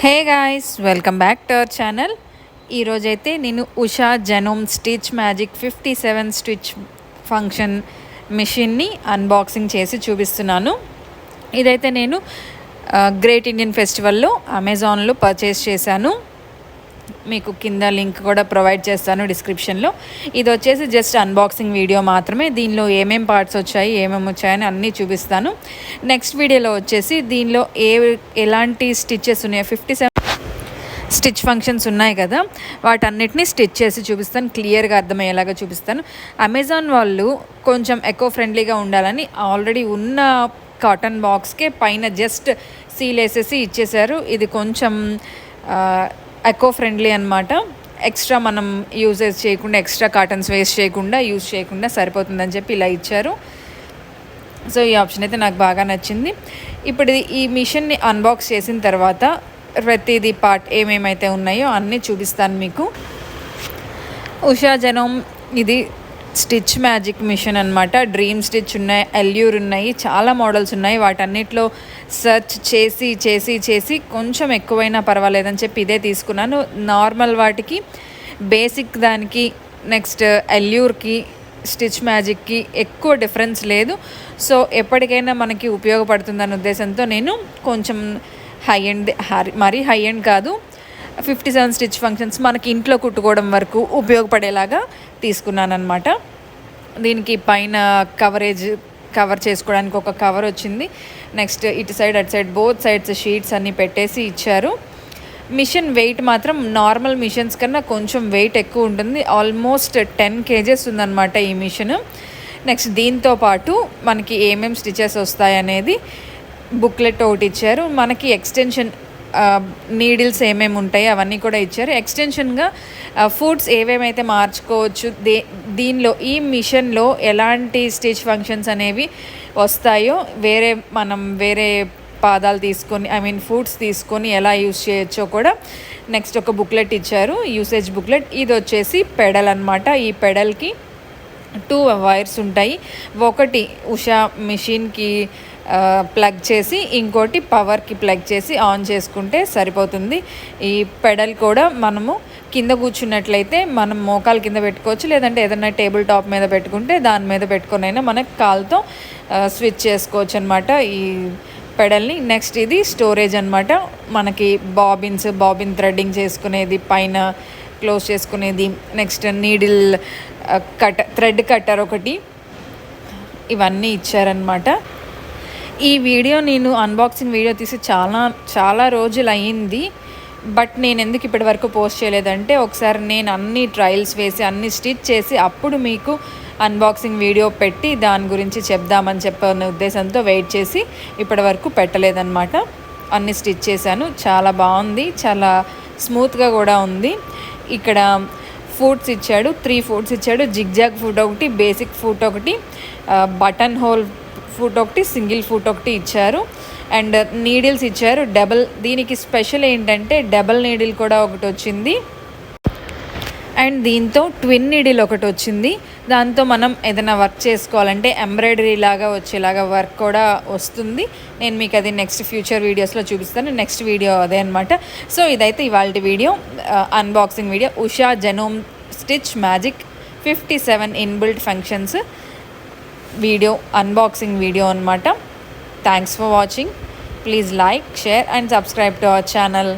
Hey guys, welcome back to our channel. ఈరోజైతే నేను Usha Janome stitch magic 57 stitch function మిషన్ని unboxing చేసి చూపిస్తున్నాను. ఇదైతే నేను గ్రేట్ ఇండియన్ ఫెస్టివల్లో అమెజాన్లో పర్చేస్ చేశాను. మీకు కింద లింక్ కూడా ప్రొవైడ్ చేస్తాను డిస్క్రిప్షన్లో. ఇది వచ్చేసి జస్ట్ అన్బాక్సింగ్ వీడియో మాత్రమే. దీనిలో ఏమేం పార్ట్స్ వచ్చాయి, ఏమేమి వచ్చాయని అన్నీ చూపిస్తాను. నెక్స్ట్ వీడియోలో వచ్చేసి దీనిలో ఎలాంటి స్టిచ్చెస్ ఉన్నాయి, 57 స్టిచ్ ఫంక్షన్స్ ఉన్నాయి కదా, వాటన్నిటిని స్టిచ్ చేసి చూపిస్తాను. క్లియర్గా అర్థమయ్యేలాగా చూపిస్తాను. అమెజాన్ వాళ్ళు కొంచెం ఎకో ఫ్రెండ్లీగా ఉండాలని ఆల్రెడీ ఉన్న కాటన్ బాక్స్కే పైన జస్ట్ సీల్ వేసేసి ఇచ్చేసారు. ఇది కొంచెం ఎకో ఫ్రెండ్లీ అనమాట. ఎక్స్ట్రా మనం యూజెస్ చేయకుండా, ఎక్స్ట్రా కాటన్స్ వేస్ట్ చేయకుండా, యూజ్ చేయకుండా సరిపోతుందని చెప్పి ఇలా ఇచ్చారు. సో ఈ ఆప్షన్ అయితే నాకు బాగా నచ్చింది. ఇప్పుడు ఈ మిషన్ని అన్బాక్స్ చేసిన తర్వాత ప్రతిదీ పార్ట్ ఏమేమైతే ఉన్నాయో అన్నీ చూపిస్తాను మీకు. ఉషా జెనోమ్ ఇది స్టిచ్ మ్యాజిక్ మిషన్ అనమాట. డ్రీమ్ స్టిచ్ ఉన్నాయి, ఎల్యూర్ ఉన్నాయి, చాలా మోడల్స్ ఉన్నాయి. వాటన్నిటిలో సెర్చ్ చేసి చేసి చేసి కొంచెం ఎక్కువైనా పర్వాలేదని చెప్పి ఇదే తీసుకున్నాను. నార్మల్ వాటికి, బేసిక్ దానికి, నెక్స్ట్ ఎల్యూర్కి, స్టిచ్ మ్యాజిక్కి ఎక్కువ డిఫరెన్స్ లేదు. సో ఎప్పటికైనా మనకి ఉపయోగపడుతుందనే ఉద్దేశంతో నేను కొంచెం హై ఎండ్, మరీ హై ఎండ్ కాదు, 57 స్టిచ్ ఫంక్షన్స్ మనకి ఇంట్లో కుట్టుకోవడం వరకు ఉపయోగపడేలాగా తీసుకున్నాను అనమాట. దీనికి పైన కవర్ చేసుకోవడానికి ఒక కవర్ వచ్చింది. నెక్స్ట్ ఇటు సైడ్ అటు సైడ్ బోత్ సైడ్స్ షీట్స్ అన్నీ పెట్టేసి ఇచ్చారు. మిషన్ వెయిట్ మాత్రం నార్మల్ మిషన్స్ కన్నా కొంచెం వెయిట్ ఎక్కువ ఉంటుంది. ఆల్మోస్ట్ 10 kgs ఉందన్నమాట ఈ మిషన్. నెక్స్ట్ దీంతో పాటు మనకి ఏమేమి స్టిచెస్ వస్తాయనేది బుక్లెట్ ఒకటి ఇచ్చారు. మనకి ఎక్స్టెన్షన్ నీడిల్స్ ఏమేమి ఉంటాయి అవన్నీ కూడా ఇచ్చారు. ఎక్స్టెన్షన్గా ఫుడ్స్ ఏవేమైతే మార్చుకోవచ్చు, దీనిలో ఈ మిషన్లో ఎలాంటి స్టిచ్ ఫంక్షన్స్ అనేవి వస్తాయో వేరే పాదాలు తీసుకొని, ఫుడ్స్ తీసుకొని ఎలా యూస్ చేయొచ్చో కూడా నెక్స్ట్ ఒక బుక్లెట్ ఇచ్చారు, యూసేజ్ బుక్లెట్. ఇది వచ్చేసి పెడల్ అనమాట. ఈ పెడల్కి 2 వైర్స్ ఉంటాయి. ఒకటి ఉషా మిషన్కి ప్లగ్ చేసి, ఇంకోటి పవర్కి ప్లగ్ చేసి ఆన్ చేసుకుంటే సరిపోతుంది. ఈ పెడల్ కూడా మనము కింద కూర్చున్నట్లయితే మనం మోకాలు కింద పెట్టుకోవచ్చు, లేదంటే ఏదైనా టేబుల్ టాప్ మీద పెట్టుకుంటే దాని మీద పెట్టుకునైనా మనకు కాలుతో స్విచ్ చేసుకోవచ్చు అనమాట ఈ పెడల్ని. నెక్స్ట్ ఇది స్టోరేజ్ అనమాట. మనకి బాబిన్ థ్రెడ్డింగ్ చేసుకునేది, పైన క్లోజ్ చేసుకునేది, నెక్స్ట్ నీడిల్ థ్రెడ్ కట్టర్ ఒకటి, ఇవన్నీ ఇచ్చారనమాట. ఈ వీడియో నేను అన్బాక్సింగ్ వీడియో తీసి చాలా రోజులు అయ్యింది. బట్ నేను ఎందుకు ఇప్పటి వరకు పోస్ట్ చేయలేదంటే, ఒకసారి నేను అన్ని ట్రయల్స్ వేసి అన్ని స్టిచ్ చేసి అప్పుడు మీకు అన్బాక్సింగ్ వీడియో పెట్టి దాని గురించి చెప్దామని చెప్పనే ఉద్దేశంతో వెయిట్ చేసి ఇప్పటి వరకు పెట్టలేదన్నమాట. అన్ని స్టిచ్ చేశాను. చాలా బాగుంది, చాలా స్మూత్గా కూడా ఉంది. ఇక్కడ ఫుట్స్ ఇచ్చాడు, 3 ఫుట్స్ ఇచ్చాడు. జిగ్జాగ్ ఫుట్ ఒకటి, బేసిక్ ఫుట్ ఒకటి, బటన్ హోల్ ఫుట్ ఒకటి, సింగిల్ ఫుట్ ఒకటి ఇచ్చారు. అండ్ నీడిల్స్ ఇచ్చారు డబల్. దీనికి స్పెషల్ ఏంటంటే డబల్ నీడిల్ కూడా ఒకటి వచ్చింది. అండ్ దీంతో ట్విన్ నీడిల్ ఒకటి వచ్చింది. దాంతో మనం ఏదైనా వర్క్ చేసుకోవాలంటే ఎంబ్రాయిడరీ లాగా వచ్చేలాగా వర్క్ కూడా వస్తుంది. నేను మీకు అది నెక్స్ట్ ఫ్యూచర్ వీడియోస్లో చూపిస్తాను. నెక్స్ట్ వీడియో అదే అనమాట. సో ఇదైతే ఇవాళ video, unboxing video, Usha Janome stitch magic 57 inbuilt functions video, unboxing video అనమాట. Thanks for watching. Please like, share and subscribe to our channel.